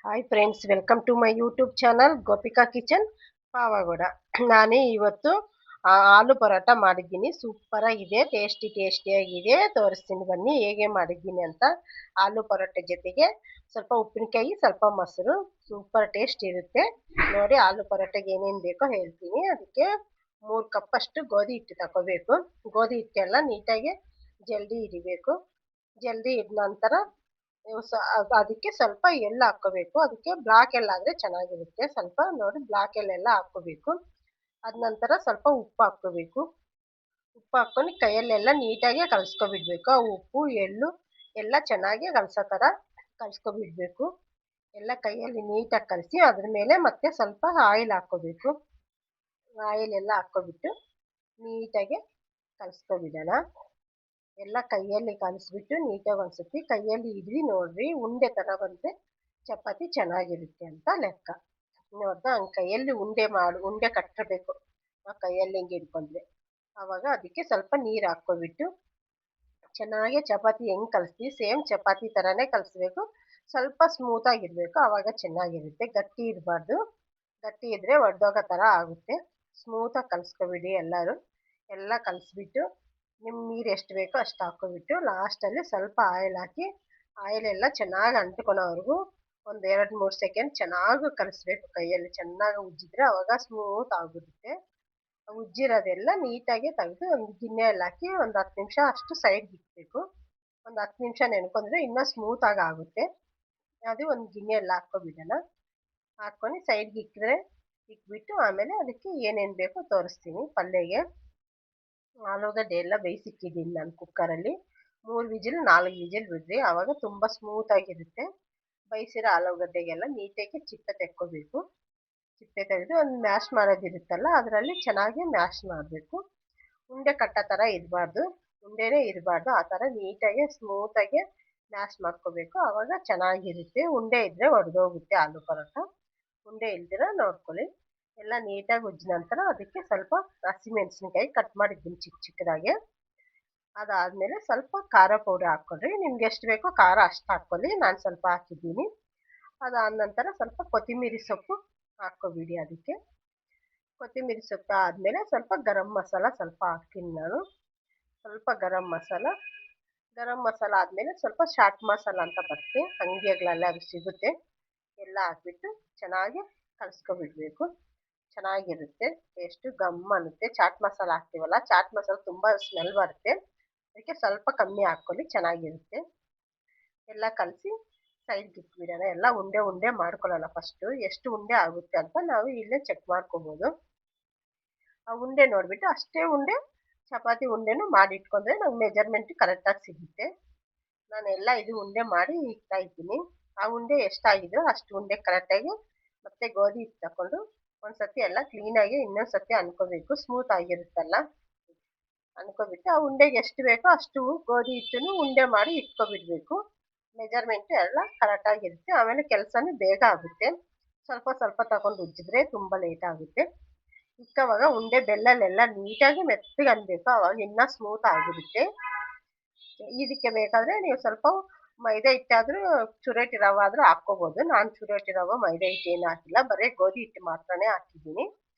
Hi friends, welcome to my YouTube channel Gopika kitchen Pavagada. ನಾನೇ ಇವತ್ತು ಆಲೂ ಪರೋಟ ಮಾಡಿದ್ದೀನಿ. ಸೂಪರ್ ಆಗಿದೆ, ಟೇಸ್ಟಿಯಾಗಿದೆ. ತೋರಿಸ್ತೀನಿ ಬನ್ನಿ ಹೇಗೆ ಮಾಡಿದ್ದೀನಿ ಅಂತ. ಆಲೂ ಪರೋಟ ಜೊತೆಗೆ ಸ್ವಲ್ಪ ಉಪ್ಪಿನಕಾಯಿ, ಸ್ವಲ್ಪ ಮೊಸರು, ಸೂಪರ್ ಟೇಸ್ಟ್ ಇರುತ್ತೆ. ನೋಡಿ, ಆಲೂ ಪರೋಟಗೆ ಏನೇನು ಬೇಕೋ ಹೇಳ್ತೀನಿ. ಅದಕ್ಕೆ 3 ಕಪ್ ಅಷ್ಟು ಗೋಧಿ ಹಿಟ್ಟು ತಗೋಬೇಕು. ಗೋಧಿ ಹಿಟ್ಟೆಲ್ಲ ನೀಟಾಗಿ ಜಲ್ದಿ ಹಿಡಿಬೇಕು. ಜಲ್ದಿ ಹಿಡಿದ ನಂತರ ಅದಕ್ಕೆ ಸ್ವಲ್ಪ ಎಳ್ಳು ಹಾಕೋಬೇಕು. ಅದಕ್ಕೆ ಬ್ಲಾಕ್ ಎಳ್ಳು ಆದ್ರೆ ಚೆನ್ನಾಗಿರುತ್ತೆ. ಸ್ವಲ್ಪ ನೋಡಿ, ಬ್ಲಾಕ್ ಎಳ್ಳೆಲ್ಲ ಹಾಕೋಬೇಕು. ಅದ ನಂತರ ಸ್ವಲ್ಪ ಉಪ್ಪು ಹಾಕೋಬೇಕು. ಉಪ್ಪು ಹಾಕೊಂಡು ಕೈಯಲ್ಲೆಲ್ಲ ನೀಟಾಗಿ ಕಲಸ್ಕೊಬಿಡ್ಬೇಕು. ಆ ಉಪ್ಪು ಎಳ್ಳು ಎಲ್ಲ ಚೆನ್ನಾಗಿ ಕಲಸೋ ಥರ ಕಲಸ್ಕೊಬಿಡ್ಬೇಕು. ಎಲ್ಲ ಕೈಯಲ್ಲಿ ನೀಟಾಗಿ ಕಲಸಿ ಅದ್ರ ಮೇಲೆ ಮತ್ತೆ ಸ್ವಲ್ಪ ಆಯಿಲ್ ಹಾಕೋಬೇಕು. ಆಯಿಲ್ ಎಲ್ಲ ಹಾಕೋಬಿಟ್ಟು ನೀಟಾಗಿ ಕಲಸ್ಕೊಬಿಡೋಣ. ಎಲ್ಲ ಕೈಯಲ್ಲಿ ಕಲಿಸ್ಬಿಟ್ಟು ನೀಟಾಗಿ ಒಂದ್ಸತಿ ಕೈಯಲ್ಲಿ ಹಿಡ್ದು ನೋಡ್ರಿ, ಉಂಡೆ ತರ ಬಂದ್ರೆ ಚಪಾತಿ ಚೆನ್ನಾಗಿರುತ್ತೆ ಅಂತ ಲೆಕ್ಕ. ನೋಡ್ದ, ಹಂಗೆ ಕೈಯಲ್ಲಿ ಉಂಡೆ ಕಟ್ಟಬೇಕು. ಆ ಕೈಯಲ್ಲಿ ಹಿಂಗೆ ಹಿಡ್ಕೊಂಡ್ರೆ ಅವಾಗ ಅದಕ್ಕೆ ಸ್ವಲ್ಪ ನೀರು ಹಾಕ್ಕೊಬಿಟ್ಟು ಚೆನ್ನಾಗಿ ಚಪಾತಿ ಹೆಂಗ್ ಕಲಿಸ್ತೀವಿ ಸೇಮ್ ಚಪಾತಿ ತರಾನೇ ಕಲಿಸ್ಬೇಕು. ಸ್ವಲ್ಪ ಸ್ಮೂತ್ ಆಗಿರ್ಬೇಕು, ಅವಾಗ ಚೆನ್ನಾಗಿರುತ್ತೆ. ಗಟ್ಟಿ ಇರಬಾರ್ದು. ಗಟ್ಟಿ ಇದ್ರೆ ಒಡೆದೋಗೋ ಥರ ಆಗುತ್ತೆ. ಸ್ಮೂತಾಗಿ ಕಲಿಸ್ಕೊಬಿಡಿ ಎಲ್ಲರೂ. ಎಲ್ಲ ಕಲಿಸ್ಬಿಟ್ಟು ನೀರು ಎಷ್ಟು ಬೇಕೋ ಅಷ್ಟು ಹಾಕೋಬಿಟ್ಟು ಲಾಸ್ಟಲ್ಲಿ ಸ್ವಲ್ಪ ಆಯಿಲ್ ಹಾಕಿ ಆಯಿಲ್ ಎಲ್ಲ ಚೆನ್ನಾಗಿ ಅಂಟ್ಕೊಳೋವರೆಗೂ ಒಂದು 2-3 ಸೆಕೆಂಡ್ ಚೆನ್ನಾಗಿ ಕಲಿಸ್ಬೇಕು. ಕೈಯಲ್ಲಿ ಚೆನ್ನಾಗಿ ಉಜ್ಜಿದ್ರೆ ಅವಾಗ ಸ್ಮೂತ್ ಆಗಿಬಿಡುತ್ತೆ. ಉಜ್ಜಿರೋದೆಲ್ಲ ನೀಟಾಗಿ ತೆಗೆದು ಒಂದು ಗಿಣ್ಣೆಯಲ್ಲಿ ಹಾಕಿ ಒಂದು 10 ನಿಮಿಷ ಅಷ್ಟು ಸೈಡ್ಗೆ ಇಕ್ಬೇಕು. ಒಂದು 10 ನಿಮಿಷ ನೆನ್ಕೊಂಡ್ರೆ ಇನ್ನೂ ಸ್ಮೂತಾಗಿ ಆಗುತ್ತೆ. ಅದು ಒಂದು ಗಿಣ್ಣೆಯಲ್ಲಿ ಹಾಕ್ಕೊಬಿಡೋಣ. ಹಾಕ್ಕೊಂಡು ಸೈಡ್ಗೆ ಇಕ್ಬಿಟ್ಟು ಆಮೇಲೆ ಅದಕ್ಕೆ ಏನೇನು ಬೇಕೋ ತೋರಿಸ್ತೀನಿ. ಪಲ್ಯಗೆ ಆಲೂಗಡ್ಡೆ ಎಲ್ಲ ಬೇಯಿಸಿಕ್ಕಿದ್ದೀನಿ ನಾನು ಕುಕ್ಕರಲ್ಲಿ. 3 ವಿಜಿಲ್ 4 ವಿಜಿಲ್ ಬಿಡ್ರಿ, ಆವಾಗ ತುಂಬ ಸ್ಮೂತ್ ಆಗಿರುತ್ತೆ. ಬೇಯಿಸಿರೋ ಆಲೂಗಡ್ಡೆಗೆಲ್ಲ ನೀಟಾಗಿ ಚಿಪ್ಪೆ ತೆಕ್ಕೋಬೇಕು. ಚಿಪ್ಪೆ ತೆಗೆದು ಒಂದು ಮ್ಯಾಶ್ ಮಾಡೋದಿರುತ್ತಲ್ಲ, ಅದರಲ್ಲಿ ಚೆನ್ನಾಗಿ ಮ್ಯಾಶ್ ಮಾಡಬೇಕು. ಉಂಡೆ ಕಟ್ಟೋ ಥರ ಇರಬಾರ್ದು, ಉಂಡೆನೇ ಇರಬಾರ್ದು. ಆ ಥರ ನೀಟಾಗಿ ಸ್ಮೂತಾಗಿ ಮ್ಯಾಶ್ ಮಾಡ್ಕೋಬೇಕು. ಆವಾಗ ಚೆನ್ನಾಗಿರುತ್ತೆ. ಉಂಡೆ ಇದ್ದರೆ ಒಡೆದೋಗುತ್ತೆ ಆಲೂ ಪರೋಟ. ಉಂಡೆ ಇಲ್ದಿರ ನೋಡ್ಕೊಳ್ಳಿ. ಎಲ್ಲ ನೀಟಾಗಿ ಉಜ್ಜಿದ ನಂತರ ಅದಕ್ಕೆ ಸ್ವಲ್ಪ ಹಸಿಮೆಣಸಿನ್ಕಾಯಿ ಕಟ್ ಮಾಡಿದ್ದೀನಿ ಚಿಕ್ಕದಾಗಿ. ಅದಾದಮೇಲೆ ಸ್ವಲ್ಪ ಖಾರ ಪೌಡರ್ ಹಾಕ್ಕೊಳ್ರಿ. ನಿಮ್ಗೆ ಎಷ್ಟು ಬೇಕೋ ಖಾರ ಅಷ್ಟು ಹಾಕ್ಕೊಳ್ಳಿ. ನಾನು ಸ್ವಲ್ಪ ಹಾಕಿದ್ದೀನಿ. ಅದಾದ ನಂತರ ಸ್ವಲ್ಪ ಕೊತ್ತಂಬರಿ ಸೊಪ್ಪು ಹಾಕ್ಕೊಬಿಡಿ. ಅದಕ್ಕೆ ಕೊತ್ತಂಬರಿ ಸೊಪ್ಪು ಆದಮೇಲೆ ಸ್ವಲ್ಪ ಗರಂ ಮಸಾಲ ಸ್ವಲ್ಪ ಹಾಕ್ತೀನಿ ನಾನು. ಸ್ವಲ್ಪ ಗರಂ ಮಸಾಲ ಆದಮೇಲೆ ಸ್ವಲ್ಪ ಚಾಟ್ ಮಸಾಲ ಅಂತ ಬರುತ್ತೆ, ಅಂಗಡಿಗಳಲ್ಲಿ ಅದು ಸಿಗುತ್ತೆ. ಎಲ್ಲ ಹಾಕ್ಬಿಟ್ಟು ಚೆನ್ನಾಗಿ ಕಲಿಸ್ಕೊಬಿಡ್ಬೇಕು. ಚೆನ್ನಾಗಿರುತ್ತೆ, ಟೇಸ್ಟು ಗಮ್ ಅನ್ನುತ್ತೆ. ಚಾಟ್ ಮಸಾಲ ಹಾಕ್ತೀವಲ್ಲ, ಚಾಟ್ ಮಸಾಲ ತುಂಬ ಸ್ಮೆಲ್ ಬರುತ್ತೆ. ಅದಕ್ಕೆ ಸ್ವಲ್ಪ ಕಮ್ಮಿ ಹಾಕ್ಕೊಳ್ಳಿ, ಚೆನ್ನಾಗಿರುತ್ತೆ. ಎಲ್ಲ ಕಲಸಿ ಸೈಡ್ಗೆ ಇಟ್ಬಿಡೋಣ. ಎಲ್ಲ ಉಂಡೆ ಮಾಡ್ಕೊಳ್ಳೋಣ. ಫಸ್ಟು ಎಷ್ಟು ಉಂಡೆ ಆಗುತ್ತೆ ಅಂತ ನಾವು ಇಲ್ಲೇ ಚೆಕ್ ಮಾಡ್ಕೋಬೋದು. ಆ ಉಂಡೆ ನೋಡಿಬಿಟ್ಟು ಅಷ್ಟೇ ಉಂಡೆ ಚಪಾತಿ ಉಂಡೆನೂ ಮಾಡಿ ಇಟ್ಕೊಂಡ್ರೆ ನಂಗೆ ಮೆಜರ್ಮೆಂಟ್ ಕರೆಕ್ಟಾಗಿ ಸಿಗುತ್ತೆ. ನಾನು ಎಲ್ಲ ಇದು ಉಂಡೆ ಮಾಡಿ ಇಡ್ತಾ ಇದ್ದೀನಿ. ಆ ಉಂಡೆ ಎಷ್ಟಾಗಿದೆಯೋ ಅಷ್ಟು ಉಂಡೆ ಕರೆಕ್ಟಾಗಿ ಮತ್ತೆ ಗೋಧಿ ಹಿಟ್ಟು ತಗೊಂಡು ಒಂದ್ಸತಿ ಎಲ್ಲ ಕ್ಲೀನಾಗಿ ಇನ್ನೊಂದ್ಸತಿ ಅನ್ಕೋಬೇಕು. ಸ್ಮೂತ್ ಆಗಿರುತ್ತಲ್ಲ, ಅನ್ಕೋಬಿಟ್ಟು ಆ ಉಂಡೆಗೆ ಎಷ್ಟು ಬೇಕೋ ಅಷ್ಟು ಗೋಧಿ ಹಿಟ್ಟನ್ನು ಉಂಡೆ ಮಾಡಿ ಇಟ್ಕೊಬಿಡ್ಬೇಕು. ಮೆಜರ್ಮೆಂಟ್ ಎಲ್ಲ ಕರೆಕ್ಟಾಗಿರುತ್ತೆ. ಆಮೇಲೆ ಕೆಲಸನೂ ಬೇಗ ಆಗುತ್ತೆ. ಸ್ವಲ್ಪ ತಗೊಂಡು ಉಜ್ಜಿದ್ರೆ ತುಂಬ ಲೇಟ್ ಆಗುತ್ತೆ. ಇಕ್ಕವಾಗ ಉಂಡೆ ಬೆಲ್ಲಲ್ಲೆಲ್ಲ ನೀಟಾಗಿ ಮೆತ್ತಗೆ ಅನ್ಬೇಕು, ಅವಾಗ ಇನ್ನೂ ಸ್ಮೂತ್ ಆಗಿರುತ್ತೆ. ಇದಕ್ಕೆ ಬೇಕಾದರೆ ನೀವು ಸ್ವಲ್ಪ ಮೈದಾ ಹಿಟ್ಟಾದರೂ ಚುರೇಟಿ ರವೆ ಆದರೂ ಹಾಕ್ಕೋಬೋದು. ನಾನು ಚುರೇಟಿ ರವೆ ಮೈದಾ ಹಿಟ್ಟು ಏನು ಹಾಕಿಲ್ಲ, ಬರೀ ಗೋಧಿ ಹಿಟ್ಟು ಮಾತ್ರನೇ ಹಾಕಿದ್ದೀನಿ.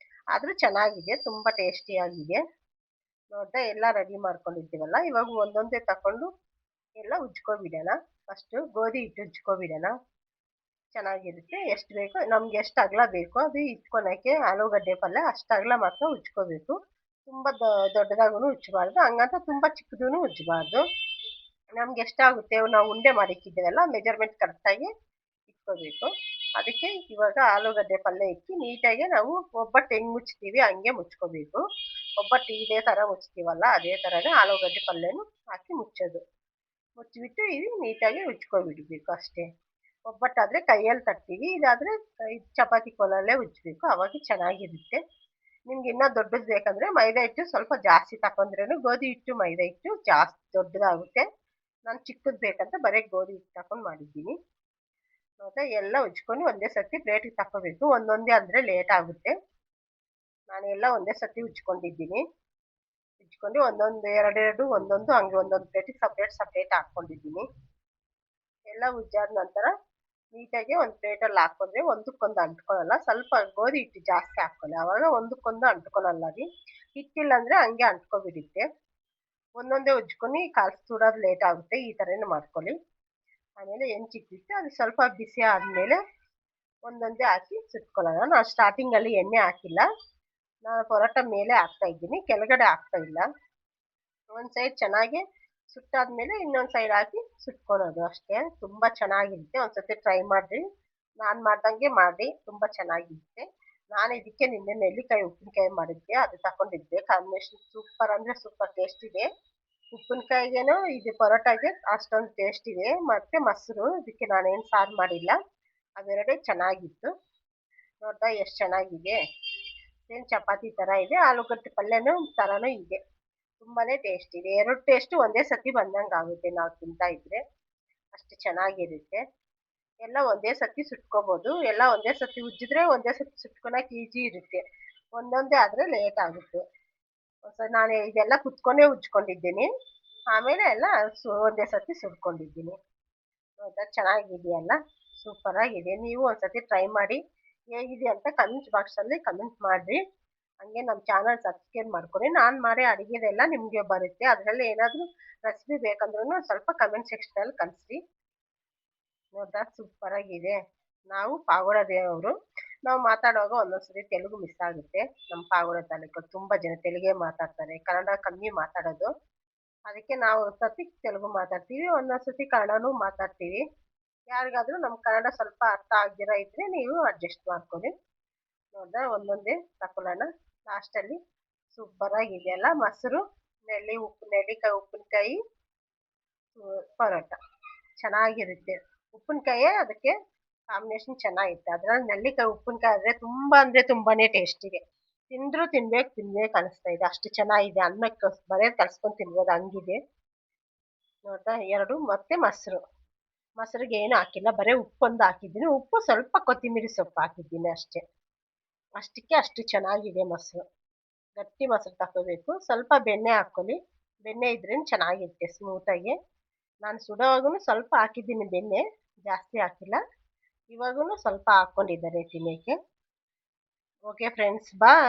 ಆದರೂ ಚೆನ್ನಾಗಿದೆ, ತುಂಬ ಟೇಸ್ಟಿಯಾಗಿದೆ. ನೋಡ್ತಾ ಎಲ್ಲ ರೆಡಿ ಮಾಡ್ಕೊಂಡಿದ್ದೀವಲ್ಲ, ಇವಾಗ ಒಂದೊಂದೇ ತಗೊಂಡು ಎಲ್ಲ ಉಜ್ಕೊಬಿಡೋಣ. ಫಸ್ಟು ಗೋಧಿ ಹಿಟ್ಟು ಉಜ್ಕೊಬಿಡೋಣ. ಚೆನ್ನಾಗಿರುತ್ತೆ. ಎಷ್ಟು ಬೇಕೋ ನಮ್ಗೆ ಎಷ್ಟು ಅಗಲ ಬೇಕೋ ಅದು ಇಟ್ಕೊಳಕ್ಕೆ ಆಲೂಗಡ್ಡೆ ಪಲ್ಯ ಅಷ್ಟು ಅಗಲ ಮಾತ್ರ ಉಜ್ಕೋಬೇಕು. ತುಂಬ ದೊಡ್ಡದಾಗೂ ಉಜ್ಜಬಾರ್ದು, ಹಂಗಂತ ತುಂಬ ಚಿಕ್ಕದೂ ಉಜ್ಜಬಾರ್ದು. ನಮ್ಗೆ ಎಷ್ಟಾಗುತ್ತೆ ನಾವು ಉಂಡೆ ಮಾಡಿಕ್ಕಿದ್ದೇವಲ್ಲ, ಮೆಜರ್ಮೆಂಟ್ ಕರೆಕ್ಟಾಗಿ ಇಟ್ಕೋಬೇಕು. ಅದಕ್ಕೆ ಇವಾಗ ಆಲೂಗಡ್ಡೆ ಪಲ್ಯ ಇಕ್ಕಿ ನೀಟಾಗಿ ನಾವು ಒಬ್ಬಟ್ಟು ಹೆಂಗೆ ಮುಚ್ತೀವಿ ಹಂಗೆ ಮುಚ್ಕೋಬೇಕು. ಒಬ್ಬಟ್ಟು ಇದೇ ಥರ ಮುಚ್ತೀವಲ್ಲ, ಅದೇ ಥರನೇ ಆಲೂಗಡ್ಡೆ ಪಲ್ಯನೂ ಹಾಕಿ ಮುಚ್ಚೋದು. ಮುಚ್ಚಿಬಿಟ್ಟು ಇದು ನೀಟಾಗಿ ಉಜ್ಕೊಬಿಡ್ಬೇಕು ಅಷ್ಟೇ. ಒಬ್ಬಟ್ಟಾದರೆ ಕೈಯಲ್ಲಿ ತಟ್ತೀವಿ, ಇದಾದರೆ ಚಪಾತಿ ಕೋಲಲ್ಲೇ ಉಜ್ಜಬೇಕು, ಅವಾಗ ಚೆನ್ನಾಗಿರುತ್ತೆ. ನಿಮ್ಗೆ ಇನ್ನೂ ದೊಡ್ಡದು ಬೇಕಂದರೆ ಮೈದಾ ಹಿಟ್ಟು ಸ್ವಲ್ಪ ಜಾಸ್ತಿ ತಗೊಂಡ್ರೇನು, ಗೋಧಿ ಹಿಟ್ಟು ಮೈದಾ ಹಿಟ್ಟು ಜಾಸ್ತಿ ದೊಡ್ಡದಾಗುತ್ತೆ. ನಾನು ಚಿಕ್ಕದು ಬೇಕಂತ ಬರೀ ಗೋಧಿ ಹಿಟ್ಟು ತಗೊಂಡು ಮಾಡಿದ್ದೀನಿ. ಮತ್ತೆ ಎಲ್ಲ ಉಜ್ಕೊಂಡು ಒಂದೇ ಸರ್ತಿ ಪ್ಲೇಟಿಗೆ ತಗೋಬೇಕು. ಒಂದೊಂದೇ ಅಂದರೆ ಲೇಟ್ ಆಗುತ್ತೆ. ನಾನು ಎಲ್ಲ ಒಂದೇ ಸರ್ತಿ ಉಜ್ಕೊಂಡಿದ್ದೀನಿ. ಉಜ್ಕೊಂಡು ಒಂದೊಂದು ಎರಡೆರಡು ಒಂದೊಂದು ಹಂಗೆ ಒಂದೊಂದು ಪ್ಲೇಟಿಗೆ ಸಪ್ರೇಟ್ ಹಾಕ್ಕೊಂಡಿದ್ದೀನಿ. ಎಲ್ಲ ಉಜ್ಜಾದ ನಂತರ ನೀಟಾಗಿ ಒಂದು ಪ್ಲೇಟಲ್ಲಿ ಹಾಕೊಂಡ್ರೆ ಒಂದಕ್ಕೊಂದು ಅಂಟ್ಕೊಳ್ಳಲ್ಲ. ಸ್ವಲ್ಪ ಗೋಧಿ ಹಿಟ್ಟು ಜಾಸ್ತಿ ಹಾಕೊಳ್ಳಿ, ಆವಾಗ ಒಂದಕ್ಕೊಂದು ಅಂಟ್ಕೊಳ್ಳಲ್ಲ ರೀ. ಹಿಟ್ಟಿಲ್ಲ ಅಂದರೆ ಹಂಗೆ ಅಂಟ್ಕೊಬಿಡುತ್ತೆ. ಒಂದೊಂದೇ ಉಜ್ಕೊಂಡು ಸುಡೋದು ಲೇಟ್ ಆಗುತ್ತೆ. ಈ ಥರನೇ ಮಾಡ್ಕೊಳ್ಳಿ. ಆಮೇಲೆ ಹೆಂಚಿಟ್ಬಿಟ್ಟು ಅದು ಸ್ವಲ್ಪ ಬಿಸಿ ಆದಮೇಲೆ ಒಂದೊಂದೇ ಹಾಕಿ ಸುಟ್ಕೊಳ್ಳೋಣ. ನಾನು ಸ್ಟಾರ್ಟಿಂಗಲ್ಲಿ ಎಣ್ಣೆ ಹಾಕಿಲ್ಲ, ನಾನು ಪರೋಟ ಮೇಲೆ ಹಾಕ್ತಾ ಇದ್ದೀನಿ, ಕೆಳಗಡೆ ಹಾಕ್ತಾ ಇಲ್ಲ. ಒಂದು ಸೈಡ್ ಚೆನ್ನಾಗಿ ಸುಟ್ಟಾದ್ಮೇಲೆ ಇನ್ನೊಂದು ಸೈಡ್ ಹಾಕಿ ಸುಟ್ಕೊಳೋದು ಅಷ್ಟೇ. ತುಂಬ ಚೆನ್ನಾಗಿರುತ್ತೆ. ಒಂದ್ಸತಿ ಟ್ರೈ ಮಾಡಿರಿ. ನಾನು ಮಾಡ್ದಂಗೆ ಮಾಡಿ, ತುಂಬ ಚೆನ್ನಾಗಿರುತ್ತೆ. ನಾನು ಇದಕ್ಕೆ ನಿನ್ನೆ ನೆಲ್ಲಿಕಾಯಿ ಉಪ್ಪಿನಕಾಯಿ ಮಾಡಿದ್ದೆ, ಅದು ತಗೊಂಡಿದ್ದೆ. ಕಾಂಬಿನೇಷನ್ ಸೂಪರ್ ಅಂದರೆ ಸೂಪರ್ ಟೇಸ್ಟ್ ಇದೆ. ಉಪ್ಪಿನಕಾಯಿಗೇನು ಇದು ಪರೋಟಾಗೆ ಅಷ್ಟೊಂದು ಟೇಸ್ಟ್ ಇದೆ. ಮತ್ತು ಮೊಸರು, ಇದಕ್ಕೆ ನಾನೇನು ಸಾರು ಮಾಡಿಲ್ಲ, ಅದೆರಡೇ ಚೆನ್ನಾಗಿತ್ತು. ನೋಡ್ದಾ ಎಷ್ಟು ಚೆನ್ನಾಗಿದೆ. ಏನು ಚಪಾತಿ ಥರ ಇದೆ, ಆಲೂಗಡ್ಡೆ ಪಲ್ಯನೂ ಥರನೂ ಇದೆ. ತುಂಬಾನೇ ಟೇಸ್ಟ್ ಇದೆ. ಎರಡು ಟೇಸ್ಟ್ ಒಂದೇ ಸತಿ ಬಂದಂಗೆ ಆಗುತ್ತೆ ನಾವು ತಿಂತಾ ಇದ್ರೆ. ಅಷ್ಟು ಚೆನ್ನಾಗಿರುತ್ತೆ. ಎಲ್ಲ ಒಂದೇ ಸತಿ ಸುಟ್ಕೋಬೋದು. ಎಲ್ಲ ಒಂದೇ ಸತಿ ಉಜ್ಜಿದ್ರೆ ಒಂದೇ ಸತಿ ಸುಟ್ಕೊಳಕ್ಕೆ ಈಜಿ ಇರುತ್ತೆ. ಒಂದೊಂದೇ ಆದರೆ ಲೇಟ್ ಆಗುತ್ತೆ. ನಾನು ಇದೆಲ್ಲ ಕುತ್ಕೊಂಡೇ ಉಜ್ಕೊಂಡಿದ್ದೀನಿ, ಆಮೇಲೆ ಎಲ್ಲ ಒಂದೇ ಸತಿ ಸುಟ್ಕೊಂಡಿದ್ದೀನಿ. ಹೌದಾ, ಚೆನ್ನಾಗಿದೆಯಲ್ಲ, ಸೂಪರ್ ಆಗಿದೆ. ನೀವು ಒಂದ್ಸತಿ ಟ್ರೈ ಮಾಡಿ, ಹೇಗಿದೆ ಅಂತ ಕಮೆಂಟ್ ಬಾಕ್ಸಲ್ಲಿ ಕಮೆಂಟ್ ಮಾಡಿರಿ. ಹಂಗೆ ನಮ್ಮ ಚಾನಲ್ ಸಬ್ಸ್ಕ್ರೈಬ್ ಮಾಡ್ಕೊಡಿ. ನಾನು ಮಾಡೋ ಅಡುಗೆದೆಲ್ಲ ನಿಮಗೆ ಬರುತ್ತೆ. ಅದರಲ್ಲಿ ಏನಾದರೂ ರೆಸಿಪಿ ಬೇಕಂದ್ರೂ ಸ್ವಲ್ಪ ಕಮೆಂಟ್ ಸೆಕ್ಷನಲ್ಲಿ ಕಳಿಸ್ರಿ. ನೋಡ್ದಾ ಸೂಪರ್ ಆಗಿದೆ. ನಾವು ಪಾವಗಡದವರು. ನಾವು ಮಾತಾಡುವಾಗ ಒಂದೊಂದ್ಸರಿ ತೆಲುಗು ಮಿಸ್ ಆಗುತ್ತೆ. ನಮ್ಮ ಪಾವಗಡ ತಾಲೂಕಲ್ಲಿ ತುಂಬ ಜನ ತೆಲುಗೇ ಮಾತಾಡ್ತಾರೆ, ಕನ್ನಡ ಕಮ್ಮಿ ಮಾತಾಡೋದು. ಅದಕ್ಕೆ ನಾವು ಒಂದ್ಸತಿ ತೆಲುಗು ಮಾತಾಡ್ತೀವಿ, ಒಂದೊಂದ್ಸತಿ ಕನ್ನಡನೂ ಮಾತಾಡ್ತೀವಿ. ಯಾರಿಗಾದ್ರೂ ನಮ್ಮ ಕನ್ನಡ ಸ್ವಲ್ಪ ಅರ್ಥ ಆಗದಿರೋ ಇದ್ರೆ ನೀವು ಅಡ್ಜಸ್ಟ್ ಮಾಡ್ಕೊಳ್ಳಿ. ನೋಡ್ದಾ ಒಂದೊಂದೇ ತಗೊಳ್ಳೋಣ. ಲಾಸ್ಟಲ್ಲಿ ಸೂಪರ್ ಆಗಿದೆಯಲ್ಲ, ಮೊಸರು, ನೆಲ್ಲಿಕಾಯಿ ಉಪ್ಪಿನಕಾಯಿ ಪರೋಟ ಚೆನ್ನಾಗಿರುತ್ತೆ. ಉಪ್ಪಿನಕಾಯಿ ಅದಕ್ಕೆ ಕಾಂಬಿನೇಷನ್ ಚೆನ್ನಾಗಿರುತ್ತೆ. ಅದ್ರಲ್ಲಿ ನೆಲ್ಲಿಕಾಯಿ ಉಪ್ಪಿನಕಾಯಿ ಆದರೆ ಅಂದರೆ ತುಂಬಾನೇ ಟೇಸ್ಟ್ ಇದೆ. ತಿಂದರೂ ತಿನ್ಬೇಕು ಅನಿಸ್ತಾ ಇದೆ, ಅಷ್ಟು ಚೆನ್ನಾಗಿದೆ. ಅನ್ನಕ್ಕೆ ಬರೇ ಕಲ್ಸ್ಕೊಂಡು ತಿನ್ಬೋದು ಹಂಗಿದೆ. ನೋಡ್ದಾ ಎರಡು, ಮತ್ತೆ ಮೊಸರಿಗೆ ಏನು ಹಾಕಿಲ್ಲ, ಬರೀ ಉಪ್ಪೊಂದು ಹಾಕಿದ್ದೀನಿ. ಉಪ್ಪು ಸ್ವಲ್ಪ ಕೊತ್ತಂಬರಿ ಸೊಪ್ಪು ಹಾಕಿದ್ದೀನಿ ಅಷ್ಟೇ. ಅಷ್ಟಕ್ಕೆ ಅಷ್ಟು ಚೆನ್ನಾಗಿದೆ ಮೊಸರು. ಗಟ್ಟಿ ಮೊಸರು ತಗೋಬೇಕು. ಸ್ವಲ್ಪ ಬೆಣ್ಣೆ ಹಾಕ್ಕೊಳ್ಳಿ, ಬೆಣ್ಣೆ ಇದ್ರೇನು ಚೆನ್ನಾಗಿರುತ್ತೆ ಸ್ಮೂತಾಗಿ. ನಾನು ಸುಡೋವಾಗೂ ಸ್ವಲ್ಪ ಹಾಕಿದ್ದೀನಿ ಬೆಣ್ಣೆ, ಜಾಸ್ತಿ ಹಾಕಿಲ್ಲ. ಇವಾಗೂ ಸ್ವಲ್ಪ ಹಾಕ್ಕೊಂಡಿದ್ದಾರೆ ತಿನ್ನೋಕ್ಕೆ. ಓಕೆ ಫ್ರೆಂಡ್ಸ್, ಬಾಯ್.